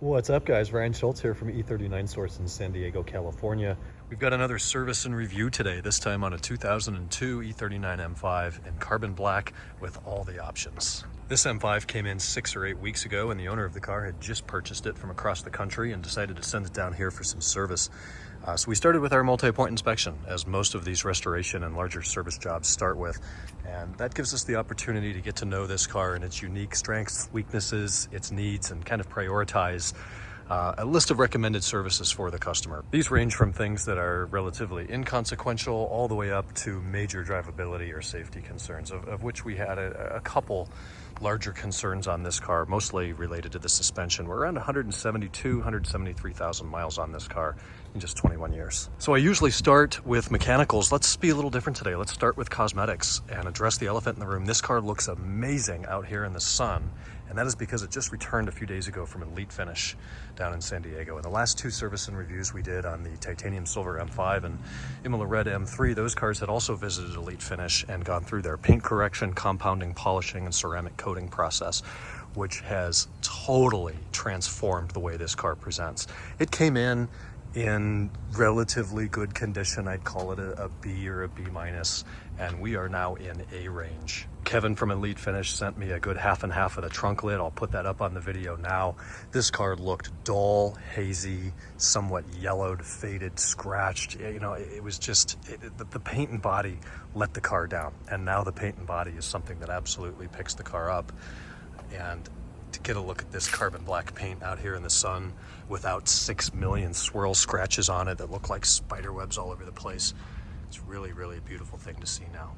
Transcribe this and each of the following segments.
What's up, guys? Ryan Schultz here from E39 Source in San Diego, California. We've got another service and review today, this time on a 2002 E39 M5 in carbon black with all the options. This M5 came in 6 or 8 weeks ago, and the owner of the car had just purchased it from across the country and decided to send it down here for some service. So we started with our multi-point inspection, as most of these restoration and larger service jobs start with, and that gives us the opportunity to get to know this car and its unique strengths, weaknesses, its needs, and kind of prioritize a list of recommended services for the customer. These range from things that are relatively inconsequential all the way up to major drivability or safety concerns, of which we had a couple larger concerns on this car, mostly related to the suspension. We're around 173,000 miles on this car in just 21 years. So I usually start with mechanicals. Let's be a little different today. Let's start with cosmetics and address the elephant in the room. This car looks amazing out here in the sun, and that is because it just returned a few days ago from Elite Finish down in San Diego. And the last two service and reviews we did on the Titanium Silver M5 and Imola Red M3, those cars had also visited Elite Finish and gone through their paint correction, compounding, polishing, and ceramic coating process, which has totally transformed the way this car presents. It came in relatively good condition. I'd call it a B or a B minus, and we are now in A range. Kevin from Elite Finish sent me a good half and half of the trunk lid. I'll put that up on the video now. This car looked dull, hazy, somewhat yellowed, faded, scratched. You know, it was just, the paint and body let the car down, and now the paint and body is something that absolutely picks the car up. And to get a look at this carbon black paint out here in the sun without 6 million swirl scratches on it that look like spider webs all over the place, it's really, really a beautiful thing to see now.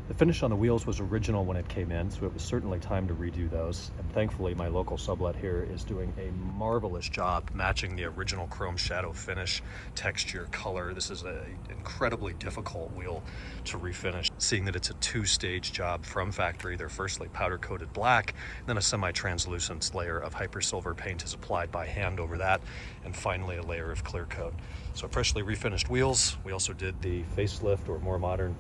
The finish on the wheels was original when it came in, so it was certainly time to redo those. And thankfully, my local sublet here is doing a marvelous job matching the original chrome shadow finish, texture, color. This is an incredibly difficult wheel to refinish, seeing that it's a two-stage job from factory. They're firstly powder-coated black, then a semi-translucent layer of hyper silver paint is applied by hand over that, and finally a layer of clear coat. So freshly refinished wheels. We also did the facelift, or more modern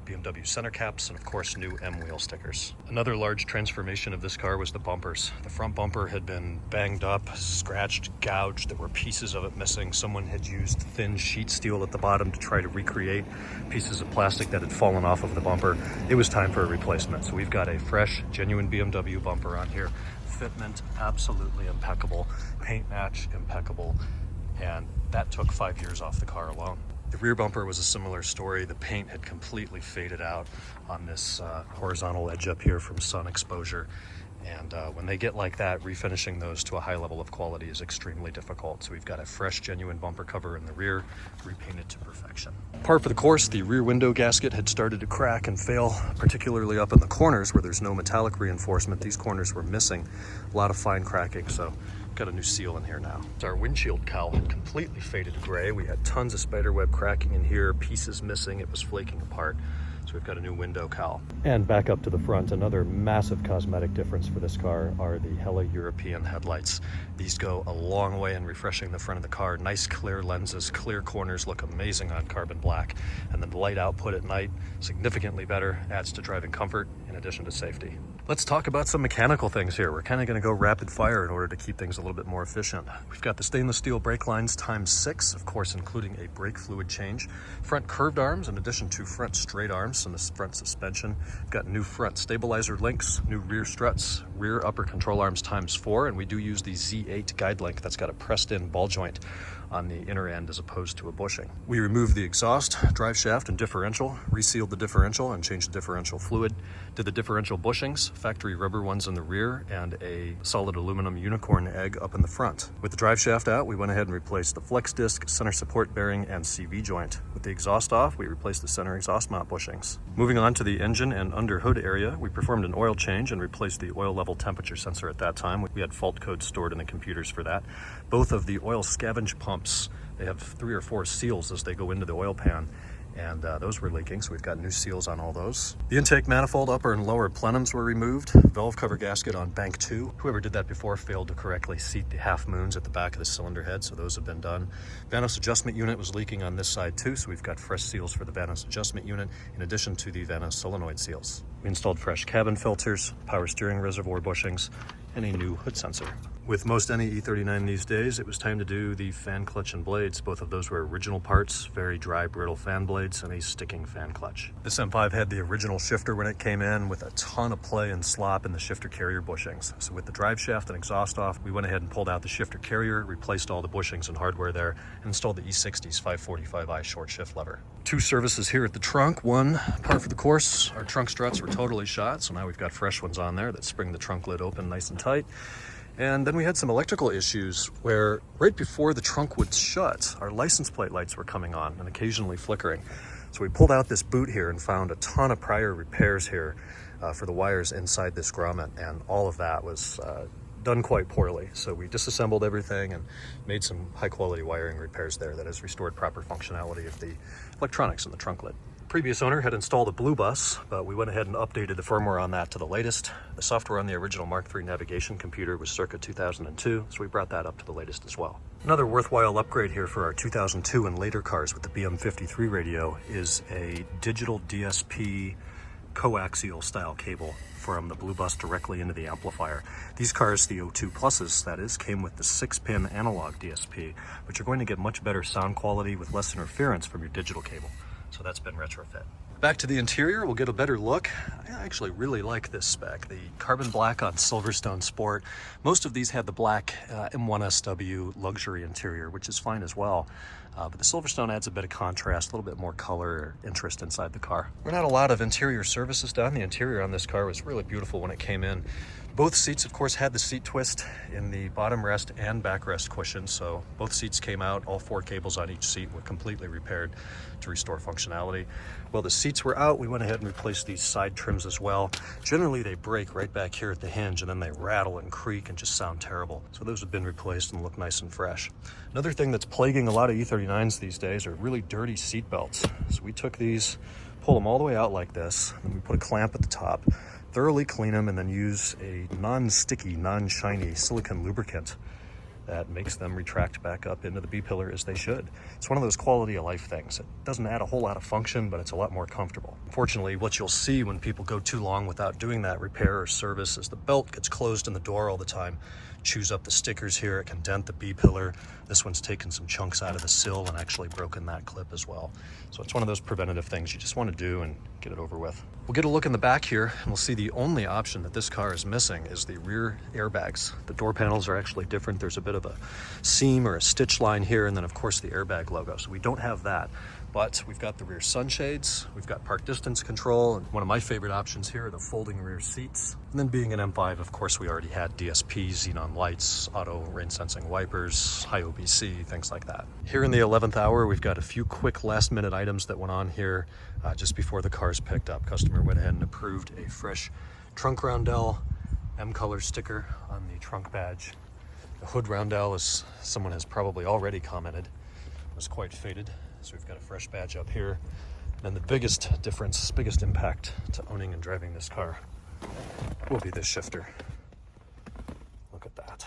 BMW center caps, and of course new M wheel stickers. Another large transformation of this car was the bumpers. The front bumper had been banged up, scratched, gouged. There were pieces of it missing. Someone had used thin sheet steel at the bottom to try to recreate pieces of plastic that had fallen off of the bumper. It was time for a replacement. So we've got a fresh, genuine BMW bumper on here. Fitment, absolutely impeccable. Paint match, impeccable. And that took 5 years off the car alone. The rear bumper was a similar story. The paint had completely faded out on this horizontal edge up here from sun exposure. And when they get like that, refinishing those to a high level of quality is extremely difficult. So we've got a fresh, genuine bumper cover in the rear, repainted to perfection. Par for the course, the rear window gasket had started to crack and fail, particularly up in the corners where there's no metallic reinforcement. These corners were missing a lot of fine cracking, so got a new seal in here now. Our windshield cowl had completely faded gray. We had tons of spiderweb cracking in here, pieces missing, it was flaking apart. So we've got a new window cowl. And back up to the front, another massive cosmetic difference for this car are the Hella European headlights. These go a long way in refreshing the front of the car. Nice clear lenses, clear corners, look amazing on carbon black. And then the light output at night, significantly better, adds to driving comfort in addition to safety. Let's talk about some mechanical things here. We're kind of going to go rapid fire in order to keep things a little bit more efficient. We've got the stainless steel brake lines ×6, of course, including a brake fluid change. Front curved arms in addition to front straight arms and the front suspension. We've got new front stabilizer links, new rear struts, rear upper control arms ×4, and we do use the Z8 guide link that's got a pressed in ball joint on the inner end as opposed to a bushing. We removed the exhaust, drive shaft, and differential, resealed the differential and changed the differential fluid, did the differential bushings, factory rubber ones in the rear, and a solid aluminum unicorn egg up in the front. With the drive shaft out, we went ahead and replaced the flex disc, center support bearing, and CV joint. With the exhaust off, we replaced the center exhaust mount bushings. Moving on to the engine and under hood area, we performed an oil change and replaced the oil level temperature sensor at that time. We had fault codes stored in the computers for that. Both of the oil scavenge pumps, they have 3 or 4 seals as they go into the oil pan, and those were leaking, so we've got new seals on all those. The intake manifold upper and lower plenums were removed. Valve cover gasket on bank 2. Whoever did that before failed to correctly seat the half moons at the back of the cylinder head, so those have been done. Vanos adjustment unit was leaking on this side too, so we've got fresh seals for the Vanos adjustment unit in addition to the Vanos solenoid seals. We installed fresh cabin filters, power steering reservoir bushings, and a new hood sensor. With most any E39 these days, it was time to do the fan clutch and blades. Both of those were original parts, very dry, brittle fan blades and a sticking fan clutch. This M5 had the original shifter when it came in with a ton of play and slop in the shifter carrier bushings. So with the drive shaft and exhaust off, we went ahead and pulled out the shifter carrier, replaced all the bushings and hardware there, and installed the E60's 545i short shift lever. Two services here at the trunk. One, par for the course. Our trunk struts were totally shot, so now we've got fresh ones on there that spring the trunk lid open nice and tight. And then we had some electrical issues where right before the trunk would shut, our license plate lights were coming on and occasionally flickering. So we pulled out this boot here and found a ton of prior repairs here for the wires inside this grommet, and all of that was done quite poorly. So we disassembled everything and made some high quality wiring repairs there that has restored proper functionality of the electronics in the trunk lid. Previous owner had installed a blue bus, but we went ahead and updated the firmware on that to the latest. The software on the original Mark III navigation computer was circa 2002, so we brought that up to the latest as well. Another worthwhile upgrade here for our 2002 and later cars with the BMW radio is a digital DSP coaxial style cable from the blue bus directly into the amplifier. These cars, the O2 Pluses that is, came with the 6-pin analog DSP, but you're going to get much better sound quality with less interference from your digital cable. So that's been retrofit. Back to the interior, we'll get a better look. I actually really like this spec. The carbon black on Silverstone Sport. Most of these had the black M1SW luxury interior, which is fine as well. But the Silverstone adds a bit of contrast, a little bit more color or interest inside the car. We're not a lot of interior services done. The interior on this car was really beautiful when it came in. Both seats, of course, had the seat twist in the bottom rest and backrest cushions, so both seats came out. All 4 cables on each seat were completely repaired to restore functionality. While the seats were out, we went ahead and replaced these side trims as well. Generally, they break right back here at the hinge, and then they rattle and creak and just sound terrible. So those have been replaced and look nice and fresh. Another thing that's plaguing a lot of E39s these days are really dirty seat belts. So we took these, pull them all the way out like this, and we put a clamp at the top, thoroughly clean them, and then use a non-sticky, non-shiny silicone lubricant that makes them retract back up into the B-pillar as they should. It's one of those quality of life things. It doesn't add a whole lot of function, but it's a lot more comfortable. Unfortunately, what you'll see when people go too long without doing that repair or service is the belt gets closed in the door all the time, chews up the stickers here, it can dent the B-pillar. This one's taken some chunks out of the sill and actually broken that clip as well. So it's one of those preventative things you just want to do and get it over with. We'll get a look in the back here and we'll see the only option that this car is missing is the rear airbags. The door panels are actually different. There's a bit of a seam or a stitch line here, and then of course the airbag logo. So we don't have that. But we've got the rear sunshades, we've got park distance control, and one of my favorite options here are the folding rear seats. And then being an M5, of course, we already had DSP, xenon lights, auto rain sensing wipers, high OBC, things like that. Here in the 11th hour, we've got a few quick last minute items that went on here just before the car's picked up. Customer went ahead and approved a fresh trunk roundel, M-color sticker on the trunk badge. The hood roundel, as someone has probably already commented, was quite faded. So we've got a fresh badge up here. And the biggest difference, biggest impact to owning and driving this car will be this shifter. Look at that.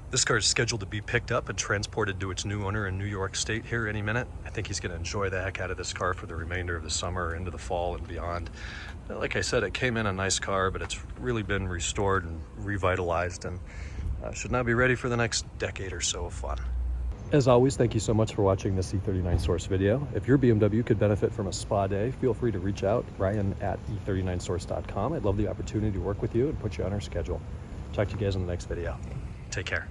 This car is scheduled to be picked up and transported to its new owner in New York State here any minute. I think he's going to enjoy the heck out of this car for the remainder of the summer, into the fall and beyond. Like I said, it came in a nice car, but it's really been restored and revitalized and should now be ready for the next decade or so of fun. As always, thank you so much for watching this E39 Source video. If your BMW could benefit from a spa day, feel free to reach out, Ryan at e39source.com. I'd love the opportunity to work with you and put you on our schedule. Talk to you guys in the next video. Take care.